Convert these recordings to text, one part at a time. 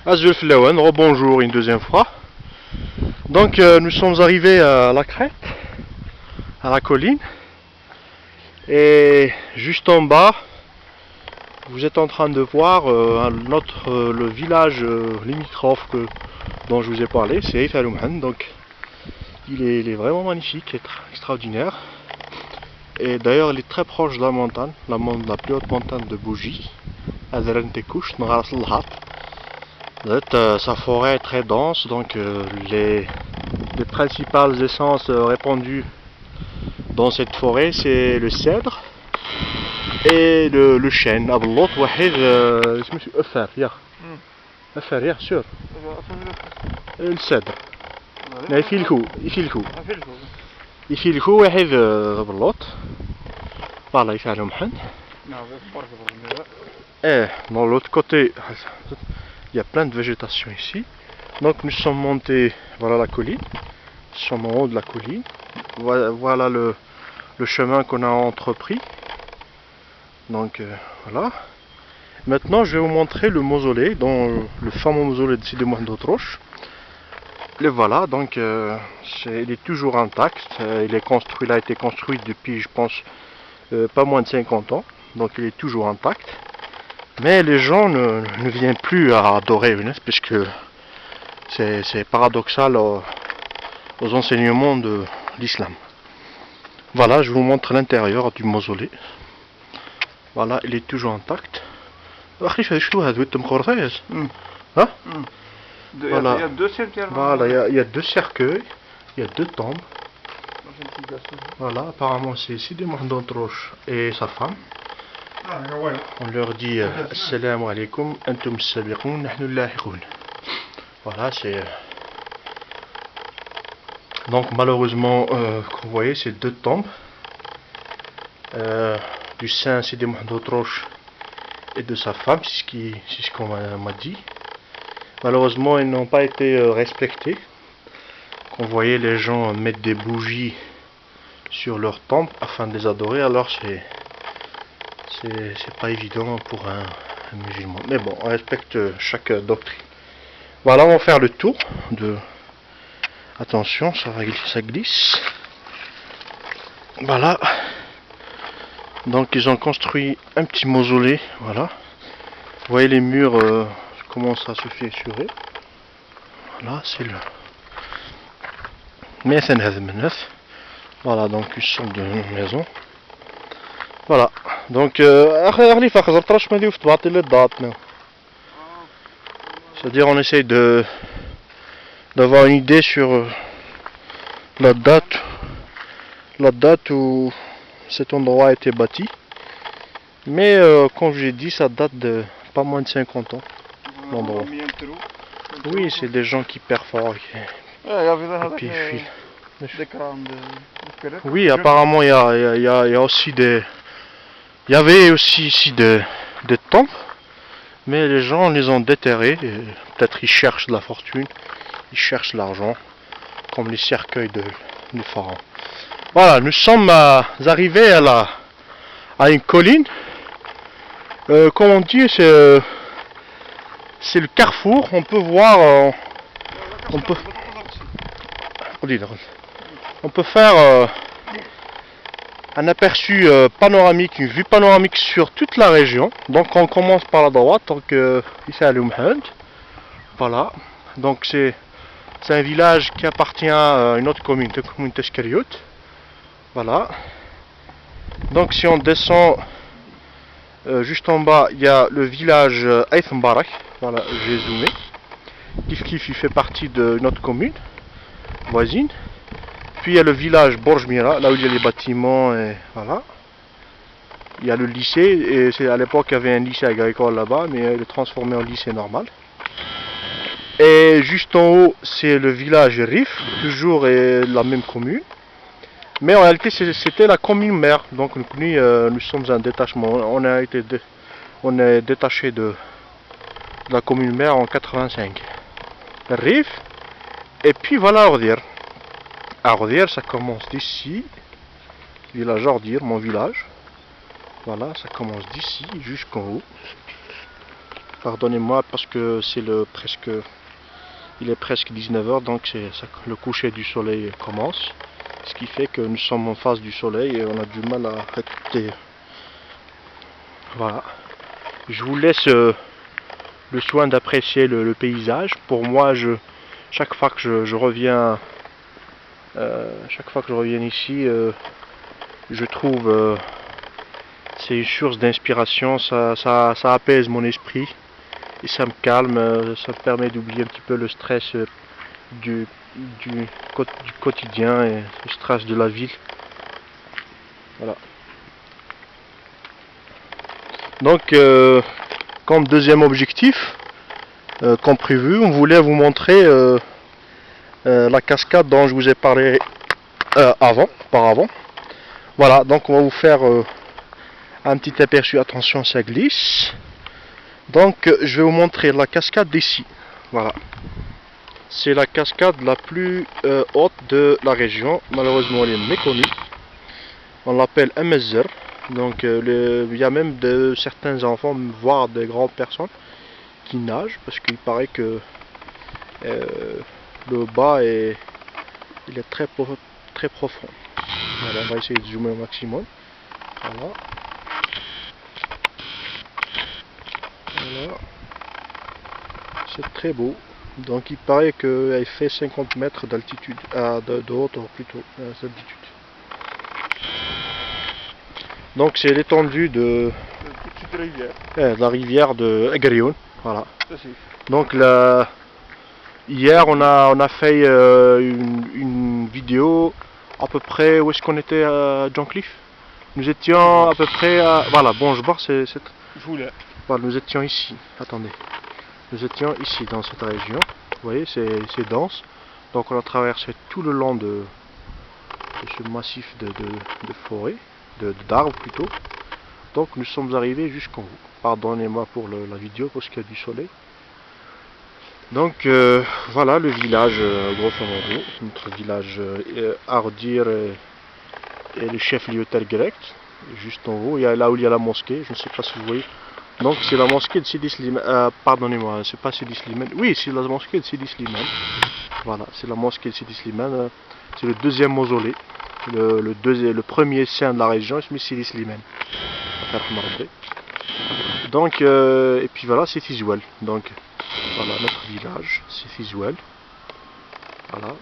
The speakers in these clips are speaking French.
Azul Flawan, rebonjour une deuxième fois. Donc nous sommes arrivés à la crête, à la colline. Et juste en bas, vous êtes en train de voir le village limitrophe dont je vous ai parlé, c'est Eif Al-Umhan. Donc il est vraiment magnifique, extraordinaire. Et d'ailleurs il est très proche de la montagne, la plus haute montagne de Bougie, Azran Tekouch, sa forêt est très dense, donc les principales essences répandues dans cette forêt, c'est le cèdre et le chêne. l'autre واحد اسمه أفر sûr. Le cèdre. يفيلكو واحد باللوط. Voilà, il fait un محن. Et dans l'autre côté, il y a plein de végétation ici. Donc nous sommes montés, voilà la colline. Nous sommes en haut de la colline. Voilà le chemin qu'on a entrepris. Donc voilà. Maintenant je vais vous montrer le mausolée, le fameux mausolée de Sidi Mohamed Outroche. Le voilà, donc il est toujours intact. Il a été construit depuis, je pense, pas moins de 50 ans. Donc il est toujours intact. Mais les gens ne viennent plus à adorer Younes, puisque c'est paradoxal aux enseignements de l'islam. Voilà, je vous montre l'intérieur du mausolée. Voilà, il est toujours intact. Voilà, il y a deux cercueils, il y a deux tombes. Voilà, apparemment c'est Sidi Mohamed Outroche et sa femme. On leur dit Assalamu alaikum, antum sabiqoun, nahnu lahiqoun. Voilà, c'est. Donc malheureusement, comme vous voyez, c'est deux tombes du saint Sidi Mohamed Outroche et de sa femme, c'est ce qu'on m'a dit. Malheureusement, ils n'ont pas été respectés. Comme vous voyez, les gens mettent des bougies sur leur tombe afin de les adorer, alors c'est pas évident pour un musulman. Mais bon, on respecte chaque doctrine. Voilà, on va faire le tour de. Attention, ça glisse. Voilà. Donc ils ont construit un petit mausolée. Voilà. Vous voyez les murs commencent à se fissurer. Voilà, c'est le. Voilà, donc une sorte de maison. Voilà. Donc c'est-à-dire on essaye d'avoir une idée sur la date où cet endroit a été bâti. Mais comme j'ai dit, ça date de pas moins de 50 ans. L'endroit. Oui, c'est des gens qui perforent. Oui, apparemment il y a aussi des. Il y avait aussi ici des tombes, mais les gens les ont déterrés. Peut-être ils cherchent de la fortune, ils cherchent l'argent, comme les cercueils du pharaon. Voilà, nous sommes arrivés à une colline. Comme on dit, c'est le carrefour. On peut voir, on peut faire un aperçu panoramique, une vue panoramique sur toute la région. Donc on commence par la droite, donc ici à Al-Umhan. Voilà, donc c'est un village qui appartient à une autre commune, la commune Teshkariot. Voilà. Donc si on descend juste en bas, il y a le village Aït Mbarak. Voilà, j'ai zoomé. Kif il fait partie d'une autre commune voisine. Puis il y a le village Borjmira, là où il y a les bâtiments, et voilà. Il y a le lycée, et c'est à l'époque il y avait un lycée agricole là-bas, mais il est transformé en lycée normal. Et juste en haut, c'est le village Rif, toujours la même commune. Mais en réalité, c'était la commune mère. Donc nous sommes un détachement. On est détaché de la commune mère en 85. Rif, et puis voilà Ordir. Ordir, ça commence d'ici, village Ordir, mon village. Voilà, ça commence d'ici jusqu'en haut. Pardonnez-moi parce que c'est il est presque 19h, donc le coucher du soleil commence. Ce qui fait que nous sommes en face du soleil et on a du mal à écouter. Voilà. Je vous laisse le soin d'apprécier le paysage. Pour moi, chaque fois que je reviens ici, je trouve c'est une source d'inspiration, ça apaise mon esprit et ça me calme, ça me permet d'oublier un petit peu le stress du, du quotidien et le stress de la ville. Voilà. Donc, comme deuxième objectif, comme prévu, on voulait vous montrer la cascade dont je vous ai parlé auparavant. Voilà, donc on va vous faire un petit aperçu. Attention, ça glisse. Donc, je vais vous montrer la cascade d'ici. Voilà. C'est la cascade la plus haute de la région. Malheureusement, elle est méconnue. On l'appelle Mezzer. Donc, il y a même certains enfants, voire des grandes personnes, qui nagent parce qu'il paraît que le bas il est très profond. Voilà, on va essayer de zoomer au maximum. Voilà. Voilà. C'est très beau. Donc il paraît qu'elle fait 50 mètres d'altitude, de hauteur plutôt, d'altitude. Donc c'est l'étendue de la rivière de Agrioun. Voilà. Donc hier on a fait une vidéo à peu près, où est-ce qu'on était à John Cliff? Nous étions à peu près à... Voilà, bon je vois, voilà, nous étions ici, attendez. Nous étions ici dans cette région, vous voyez, c'est dense. Donc on a traversé tout le long de ce massif de forêt, d'arbres plutôt. Donc nous sommes arrivés jusqu'en haut. Pardonnez-moi pour la vidéo parce qu'il y a du soleil. Donc voilà le village, grosso modo, notre village Ardir et le chef-lieu Tergerek, juste en haut. Il y a là où il y a la mosquée, je ne sais pas si vous voyez. Donc c'est la mosquée de Sidi Slimane, pardonnez-moi, c'est pas Sidi Slimane, oui c'est la mosquée de Sidi Slimane. Voilà, c'est la mosquée de Sidi Slimane, c'est le deuxième mausolée, le premier saint de la région, c'est Sidi Slimane. Donc, et puis voilà, c'est Fizouel. Donc, voilà notre village, c'est Fizouel. Voilà.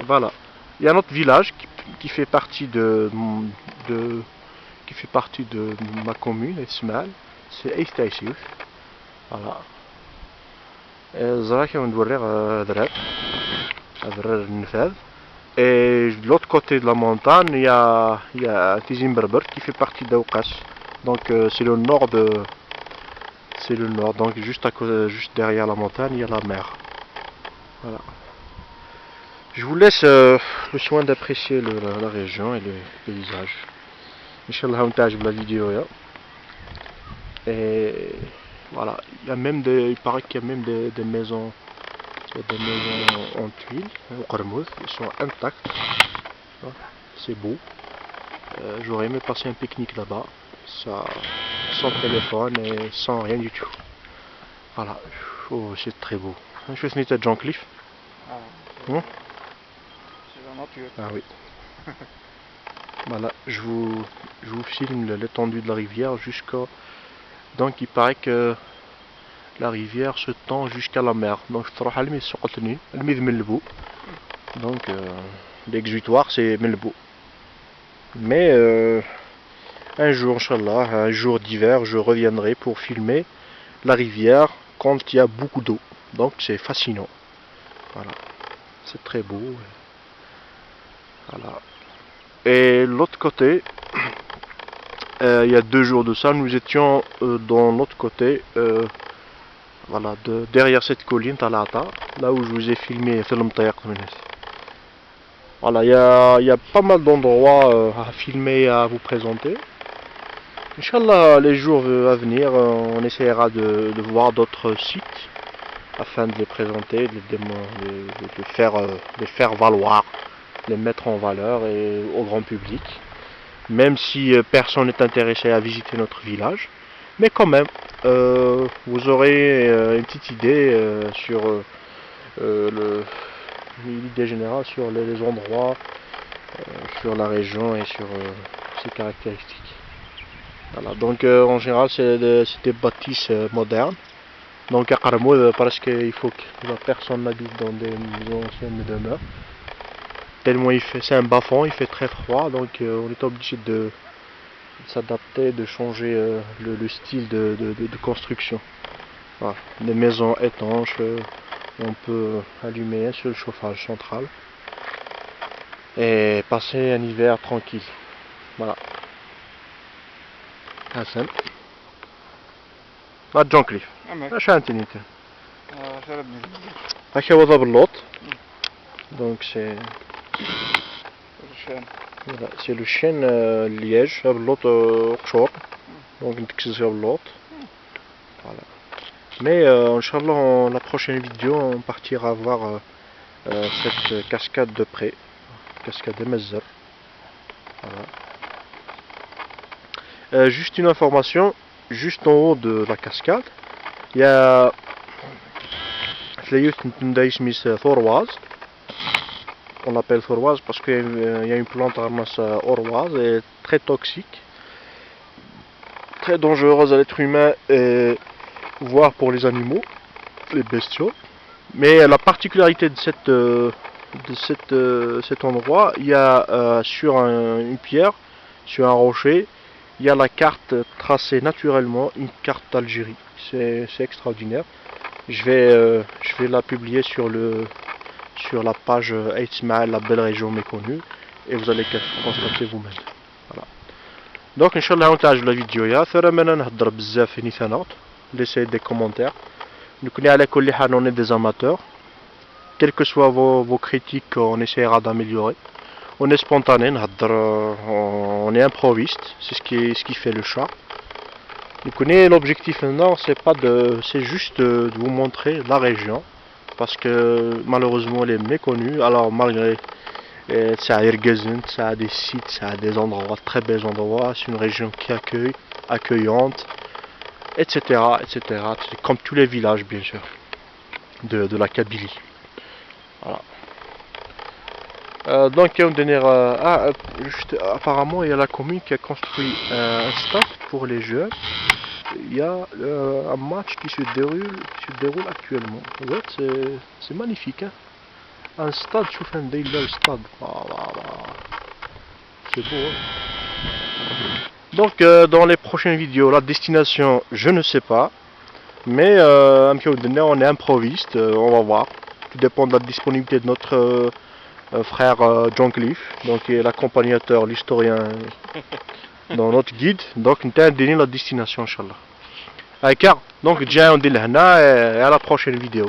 Voilà. Il y a notre village qui fait partie de ma commune, Esmal. C'est Eistaïsif. Voilà. Et de l'autre côté de la montagne, il y a Tizim Berber qui fait partie d'Aoukas. Donc c'est le nord donc juste derrière la montagne, il y a la mer. Voilà. Je vous laisse le soin d'apprécier la région et le paysage. Inch'Allah, on t'ajoute la vidéo. Et voilà, il paraît qu'il y a même des maisons en tuiles, au Qarmouz, ils sont intactes. C'est beau. J'aurais aimé passer un pique-nique là-bas, sans téléphone et sans rien du tout. Voilà, oh, c'est très beau. Je fais ce John Cliff. C'est la nature. Ah oui. Voilà, je vous filme l'étendue de la rivière jusqu'à... Donc il paraît que la rivière se tend jusqu'à la mer. Donc l'exutoire c'est Melbou. Mais un jour, Inch'Allah, un jour d'hiver, je reviendrai pour filmer la rivière quand il y a beaucoup d'eau. Donc c'est fascinant. Voilà, c'est très beau. Voilà. Et l'autre côté, il y a 2 jours de ça, nous étions dans l'autre côté, voilà, derrière cette colline, Talata, là où je vous ai filmé film Tayak. Voilà, il y a pas mal d'endroits à filmer et à vous présenter. Inch'Allah, les jours à venir, on essaiera de voir d'autres sites afin de les présenter, de faire valoir, les mettre en valeur et au grand public. même si personne n'est intéressé à visiter notre village. Mais quand même, vous aurez une petite idée sur l'idée générale sur les endroits, sur la région et sur ses caractéristiques. Voilà, donc en général c'est des bâtisses modernes. Donc à Qarmoud, parce qu'il faut que la personne n'habite dans des anciennes demeures. Tellement c'est un bas-fond, il fait très froid, donc on est obligé de s'adapter, de changer le style de construction. Voilà. Des maisons étanches, on peut allumer un seul chauffage central et passer un hiver tranquille. Voilà. Hassan. Ah, John Cliff. اش انت شربني. هكا هو باللوط. Donc c'est الشان. voilà, c'est le chêne liège باللوط قشور. Donc نتكسس باللوط. Voilà. Mais Inch'Allah, la prochaine vidéo, on partira voir cette cascade de près, cascade de Mezzar. Voilà. Juste une information, juste en haut de la cascade, il y a Thorwaz. On l'appelle Thorwaz parce qu'il y a une plante ramasse Orwaz et très toxique, très dangereuse à l'être humain et voire pour les animaux, les bestiaux. Mais la particularité de cet endroit, il y a sur une pierre, sur un rocher, il y a la carte tracée naturellement, une carte d'Algérie. C'est extraordinaire. Je vais la publier sur la page Aïtsmaal, la belle région méconnue, et vous allez constater vous-même. Voilà. Donc, Inch'Allah, on t'ajoute la vidéo. Laissez des commentaires. Nous on est des amateurs. Quels que soient vos critiques, on essaiera d'améliorer. On est spontané, on est improviste, c'est ce qui fait le charme. L'objectif maintenant, c'est juste de vous montrer la région, parce que malheureusement elle est méconnue. Alors malgré ça a des sites, ça a des endroits, très bels endroits, c'est une région qui accueillante, etc., etc. Comme tous les villages bien sûr de la Kabylie. Voilà. Donc apparemment il y a la commune qui a construit un stade pour les jeunes. Il y a un match qui se déroule actuellement. C'est magnifique, hein? Un stade, je trouve un stade. C'est beau, hein? Donc dans les prochaines vidéos, la destination, je ne sais pas. Mais on est improviste, on va voir. Tout dépend de la disponibilité de notre frère John Cliff, donc qui est l'accompagnateur, l'historien dans notre guide. Donc on a donné la destination, Inch'Allah. Donc déjà on dit là et à la prochaine vidéo.